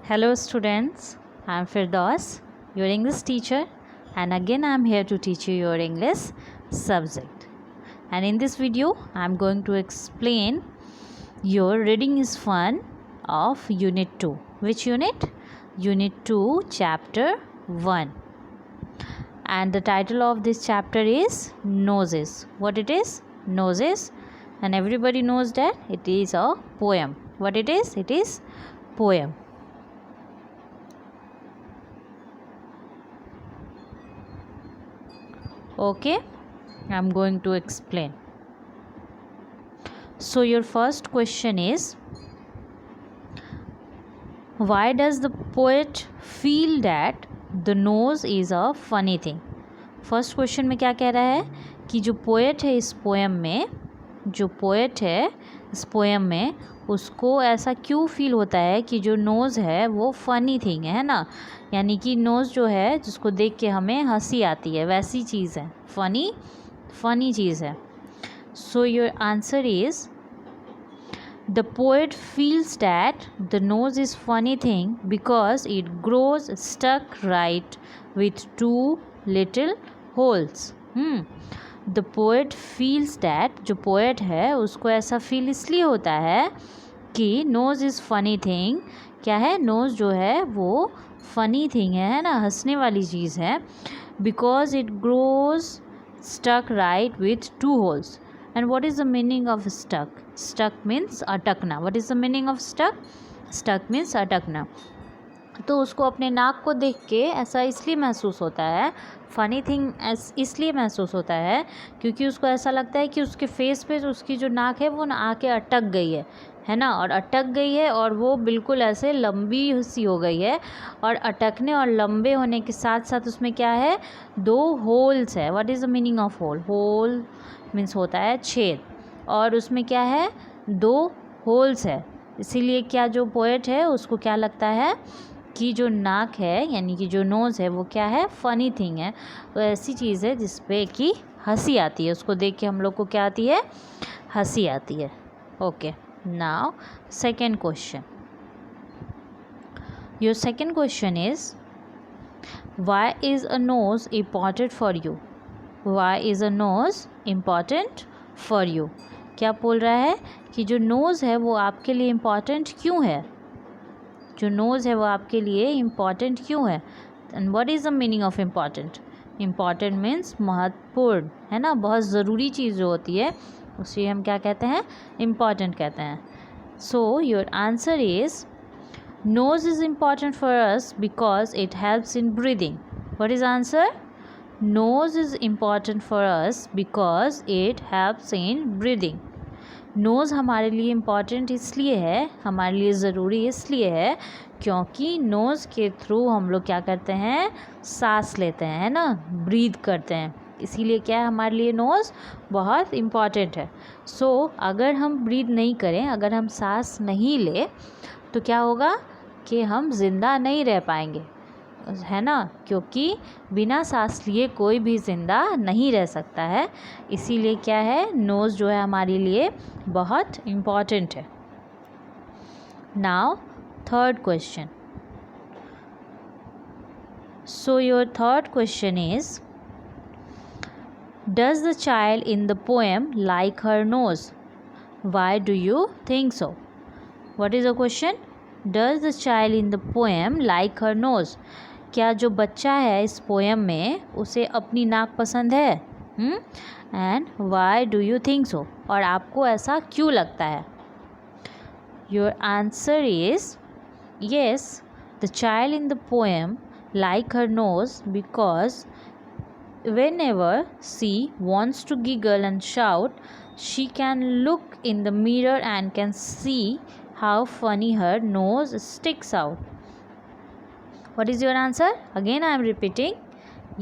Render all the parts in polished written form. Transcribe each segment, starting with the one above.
Hello students, I am Firdaus, your English teacher, and again I am here to teach you your English subject. And in this video I am going to explain your reading is fun of unit 2. Which unit? Unit 2 chapter 1. And the title of this chapter is Noses. What it is? Noses. And everybody knows that it is a poem. What it is? It is poem. Okay, I'm going to explain. So your first question is, why does the poet feel that the nose is a funny thing? First question में क्या कह रहा है कि जो poet है इस poem में उसको ऐसा क्यों फील होता है कि जो नोज़ है वो फ़नी थिंग है ना, यानी कि नोज़ जो है जिसको देख के हमें हंसी आती है वैसी चीज़ है, फ़नी चीज़ है. सो your answer is the poet feels that the nose is funny thing because it grows stuck right with two little holes. The poet feels that, जो poet है उसको ऐसा फील इसलिए होता है कि nose is funny thing. क्या है? nose जो है वो funny thing है ना, हंसने वाली चीज़ है. because it grows stuck right with two holes. And what is the meaning of stuck? Stuck means अटकना. What is the meaning of stuck? Stuck means अटकना. तो उसको अपने नाक को देख के ऐसा इसलिए महसूस होता है, फ़नी थिंग इसलिए महसूस होता है क्योंकि उसको ऐसा लगता है कि उसके फेस पे उसकी जो नाक है वो ना आके अटक गई है ना, और अटक गई है और वो बिल्कुल ऐसे लंबी सी हो गई है. और अटकने और लंबे होने के साथ साथ उसमें क्या है? दो होल्स है. What is the meaning of hole? Hole means होता है छेद, और उसमें क्या है? दो होल्स है. इसीलिए क्या जो पोएट है उसको क्या लगता है कि जो नाक है यानी कि जो नोज़ है वो क्या है? फ़नी थिंग है. तो ऐसी चीज़ है जिस पे कि हंसी आती है, उसको देख के हम लोग को क्या आती है? हंसी आती है. Okay, now second question. Your second question is, why is a nose important for you? Why is a nose important for you? क्या बोल रहा है कि जो नोज़ है वो आपके लिए इम्पॉर्टेंट क्यों है? जो नोज़ है वो आपके लिए इम्पॉर्टेंट क्यों है? And what is the meaning of important? Important means महत्वपूर्ण है ना, बहुत ज़रूरी चीज़ जो होती है उसे हम क्या कहते हैं? इम्पॉर्टेंट कहते हैं. So your answer is, nose is important for us because it helps in breathing. What is answer? Nose is important for us because it helps in breathing. Nose हमारे लिए इम्पॉर्टेंट इसलिए है, हमारे लिए ज़रूरी इसलिए है क्योंकि नोज़ के थ्रू हम लोग क्या करते हैं? सांस लेते हैं, है ना, ब्रीद करते हैं. इसीलिए क्या है? हमारे लिए नोज़ बहुत इम्पॉर्टेंट है. सो अगर हम ब्रीद नहीं करें, अगर हम सांस नहीं लें तो क्या होगा कि हम ज़िंदा नहीं रह पाएंगे, है ना, क्योंकि बिना सांस लिए कोई भी ज़िंदा नहीं रह सकता है. इसीलिए क्या है? नोज़ जो है हमारे लिए बहुत इम्पॉर्टेंट है. Now third question. So your third question is, does the child in the poem like her nose? Why do you think so? What is the question? Does the child in the poem like her nose? क्या जो बच्चा है इस poem में उसे अपनी नाक पसंद है? And why do you think so? और आपको ऐसा क्यों लगता है? Your answer is, yes, the child in the poem like her nose because whenever she wants to giggle and shout, she can look in the mirror and can see how funny her nose sticks out. What is your answer? Again I am repeating.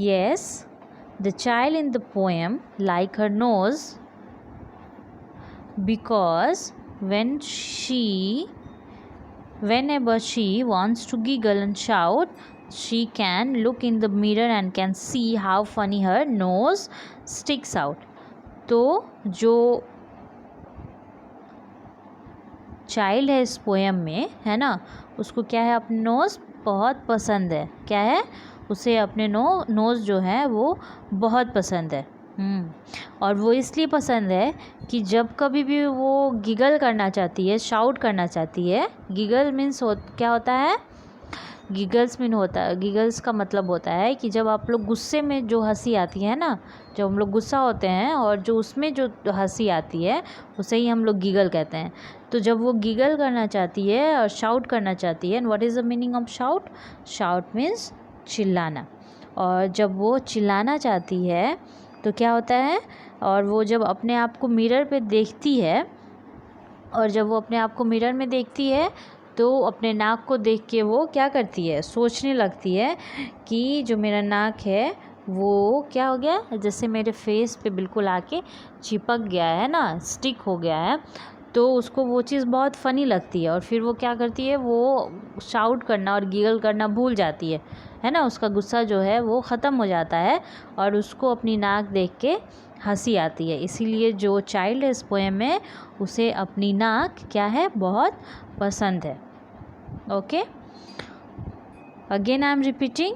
Yes, the child in the poem like her nose because whenever she wants to giggle and shout, she can look in the mirror and can see how funny her nose sticks out. तो जो child है इस poem में, है ना, उसको क्या है, अपने नोज़ बहुत पसंद है। क्या है, उसे अपने नोज़ जो है वो बहुत पसंद है। और वो इसलिए पसंद है कि जब कभी भी वो गिगल करना चाहती है, शाउट करना चाहती है, गिगल मीन्स क्या होता है, गिगल्स का मतलब होता है कि जब आप लोग गुस्से में जो हंसी आती है ना, जब हम लोग गुस्सा होते हैं और जो उसमें जो हंसी आती है उसे ही हम लोग गिगल कहते हैं। तो जब वो गिगल करना चाहती है और शाउट करना चाहती है, and what is the meaning of shout? Shout means चिल्लाना। और जब वो चिल्लाना चाहती है तो क्या होता है, और वो जब अपने आप को मिरर पे देखती है, और जब वो अपने आप को मिरर में देखती है तो अपने नाक को देख के वो क्या करती है, सोचने लगती है कि जो मेरा नाक है वो क्या हो गया, जैसे मेरे फेस पे बिल्कुल आके चिपक गया है ना, स्टिक हो गया है। तो उसको वो चीज़ बहुत फ़नी लगती है और फिर वो क्या करती है, वो शाउट करना और गिगल करना भूल जाती है ना, उसका गुस्सा जो है वो ख़त्म हो जाता है और उसको अपनी नाक देख के हंसी आती है। इसीलिए जो चाइल्ड है इस पोएम में, उसे अपनी नाक क्या है, बहुत पसंद है। Okay, again I am repeating,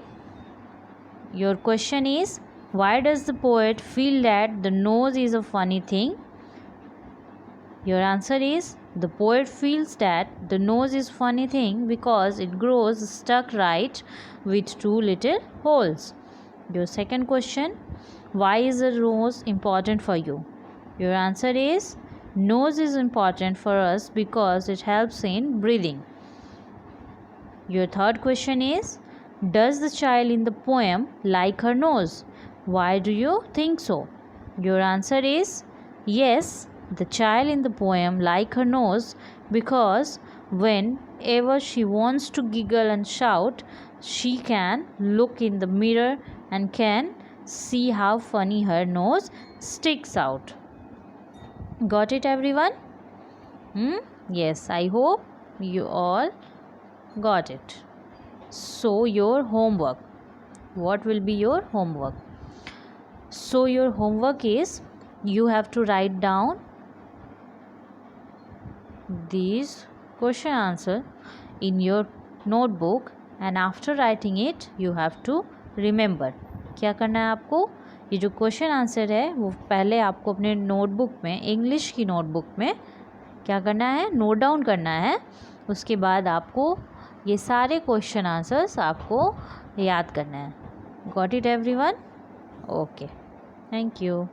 your question is, why does the poet feel that the nose is a funny thing? Your answer is, the poet feels that the nose is funny thing because it grows stuck right with two little holes. Your second question, why is the nose important for you? Your answer is, nose is important for us because it helps in breathing. Your third question is, does the child in the poem like her nose? Why do you think so? Your answer is, yes, the child in the poem like her nose because whenever she wants to giggle and shout, she can look in the mirror and can see how funny her nose sticks out. Got it, everyone? Yes, I hope you all got it. So your homework, what will be your homework? So your homework is, you have to write down these question answer in your notebook, and after writing it you have to remember. क्या करना है आपको, ये जो question answer है वो पहले आपको अपने नोटबुक में, इंग्लिश की नोटबुक में क्या करना है, नोट डाउन करना है। उसके बाद आपको ये सारे क्वेश्चन आंसर्स आपको याद करना है। Got it everyone? Okay, thank you.